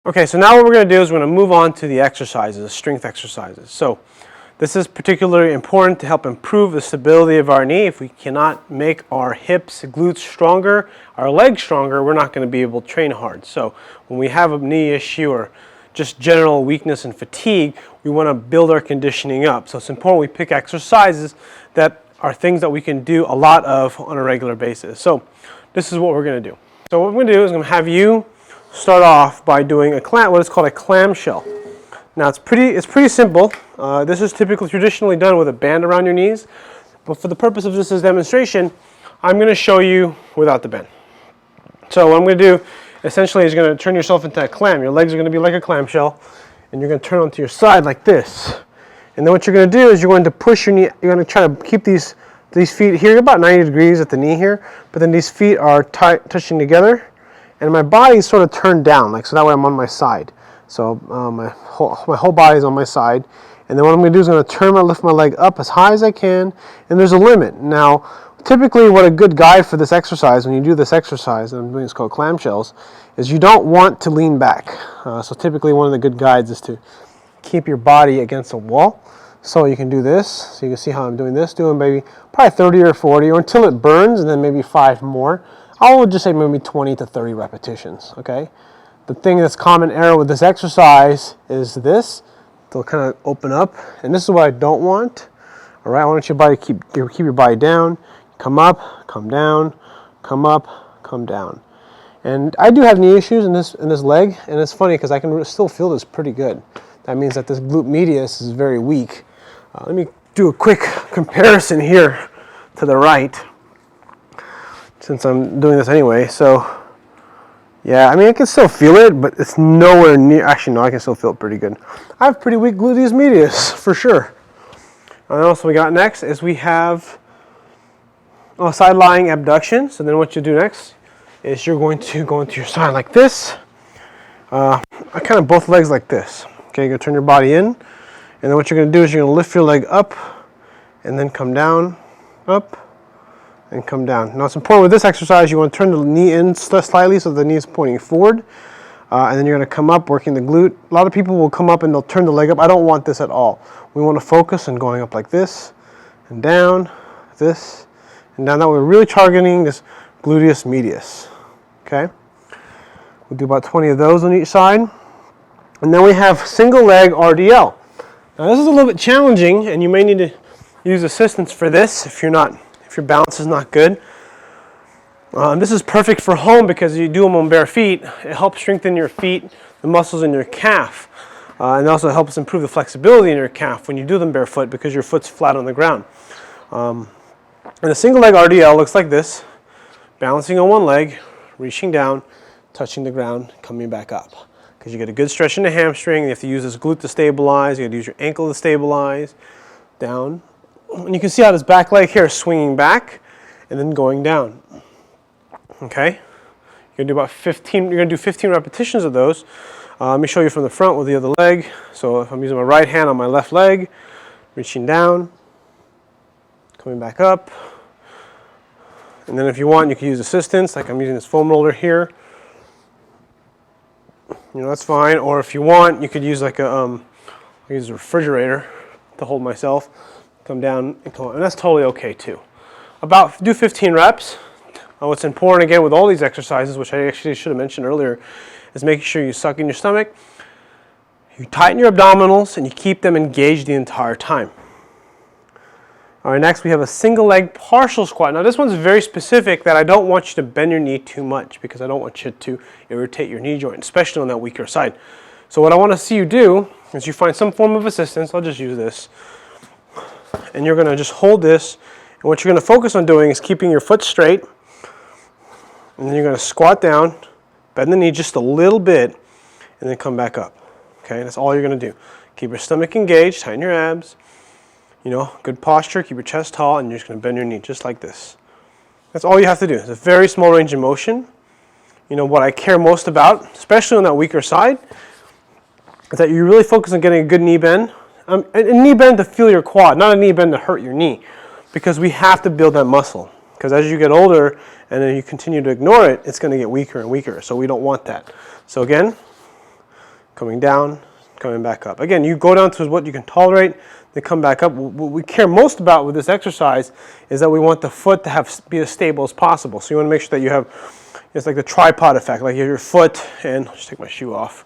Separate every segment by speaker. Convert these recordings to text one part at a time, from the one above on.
Speaker 1: Okay, so now what we're going to do is we're going to move on to the exercises, the strength exercises. So this is particularly important to help improve the stability of our knee. If we cannot make our hips, glutes stronger, our legs stronger, we're not going to be able to train hard. So when we have a knee issue or just general weakness and fatigue, we want to build our conditioning up. So it's important we pick exercises that are things that we can do a lot of on a regular basis. So this is what we're going to do. So what we're going to do is I'm going to have you start off by doing a clam, what is called a clamshell. Now it's pretty simple. This is typically traditionally done with a band around your knees, but for the purpose of this demonstration, I'm going to show you without the band. So what I'm going to do essentially is you're going to turn yourself into a clam. Your legs are going to be like a clamshell, and you're going to turn onto your side like this. And then what you're going to do is you're going to push your knee. You're going to try to keep these feet here about 90 degrees at the knee here, but then these feet are touching together. And my body is sort of turned down, like so that way I'm on my side. So my whole body is on my side. And then what I'm going to do is I'm going to lift my leg up as high as I can. And there's a limit. Now, typically what a good guide for this exercise, when you do this exercise, and I'm doing it's called clamshells, is you don't want to lean back. So typically one of the good guides is to keep your body against a wall. So you can do this. So you can see how I'm doing this, doing maybe probably 30 or 40, or until it burns, and then maybe 5 more. I would just say maybe 20 to 30 repetitions, okay? The thing that's common error with this exercise is this. They'll kind of open up, and this is what I don't want. All right, I want your body to keep your body down, come up, come down, come up, come down. And I do have knee issues in this leg, and it's funny because I can still feel this pretty good. That means that this glute medius is very weak. Let me do a quick comparison here to the right, since I'm doing this anyway. So yeah, I mean I can still feel it, but it's nowhere near, actually no, I can still feel it pretty good. I have pretty weak gluteus medius for sure. And also we got next is we have sidelying abduction. So then what you do next is you're going to go into your side like this. I kind of both legs like this. Okay, you're going to turn your body in, and then what you're going to do is you're going to lift your leg up and then come down, up, and come down. Now it's important with this exercise, you want to turn the knee in slightly so the knee is pointing forward, and then you're going to come up, working the glute. A lot of people will come up and they'll turn the leg up. I don't want this at all. We want to focus on going up like this, and down, this, and down. That way we're really targeting this gluteus medius. Okay? We'll do about 20 of those on each side. And then we have single leg RDL. Now this is a little bit challenging, and you may need to use assistance for this if your balance is not good. This is perfect for home because you do them on bare feet. It helps strengthen your feet, the muscles in your calf, and it also helps improve the flexibility in your calf when you do them barefoot because your foot's flat on the ground. And a single leg RDL looks like this: balancing on one leg, reaching down, touching the ground, coming back up. Because you get a good stretch in the hamstring, you have to use this glute to stabilize, you have to use your ankle to stabilize, down. And you can see how this back leg here is swinging back and then going down. Okay? You're going to do 15 repetitions of those. Let me show you from the front with the other leg. So if I'm using my right hand on my left leg, reaching down, coming back up. And then if you want, you can use assistance, like I'm using this foam roller here. You know, that's fine. Or if you want, you could use like I use a refrigerator to hold myself. Come down and come up. And that's totally okay too. Do 15 reps. What's important again with all these exercises, which I actually should have mentioned earlier, is making sure you suck in your stomach, you tighten your abdominals, and you keep them engaged the entire time. All right, next we have a single leg partial squat. Now this one's very specific that I don't want you to bend your knee too much because I don't want you to irritate your knee joint, especially on that weaker side. So what I want to see you do is you find some form of assistance. I'll just use this. And you're going to just hold this. And what you're going to focus on doing is keeping your foot straight. And then you're going to squat down, bend the knee just a little bit, and then come back up. Okay, that's all you're going to do. Keep your stomach engaged, tighten your abs. You know, good posture, keep your chest tall, and you're just going to bend your knee just like this. That's all you have to do. It's a very small range of motion. You know, what I care most about, especially on that weaker side, is that you really focus on getting a good knee bend. A knee bend to feel your quad, not a knee bend to hurt your knee, because we have to build that muscle. Because as you get older and then you continue to ignore it, it's going to get weaker and weaker, so we don't want that. So again, coming down, coming back up. Again, you go down to what you can tolerate, then come back up. What we care most about with this exercise is that we want the foot to be as stable as possible. So you want to make sure that you have, it's like the tripod effect, like you have your foot, and I'll just take my shoe off.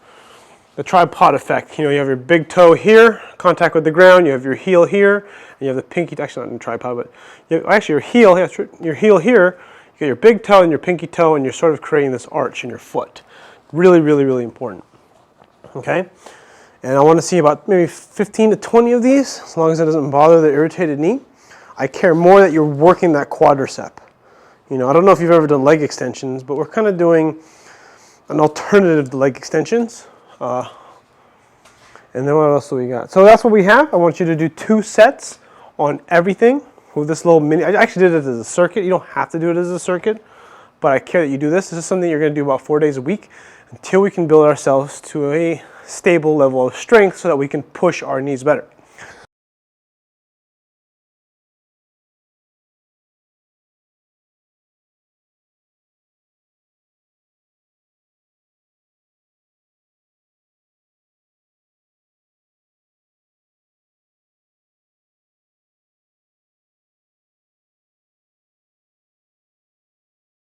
Speaker 1: The tripod effect, you know, you have your big toe here, contact with the ground, you have your heel here, and you have the pinky, actually not in the tripod, but actually your heel here, you get your big toe and your pinky toe, and you're sort of creating this arch in your foot. Really, really, really important. Okay? And I want to see about maybe 15 to 20 of these, as long as it doesn't bother the irritated knee. I care more that you're working that quadricep. You know, I don't know if you've ever done leg extensions, but we're kind of doing an alternative to leg extensions. And then what else do we got? So that's what we have. I want you to do 2 sets on everything with this little mini. I actually did it as a circuit. You don't have to do it as a circuit, but I care that you do this. This is something you're going to do about 4 days a week until we can build ourselves to a stable level of strength so that we can push our knees better.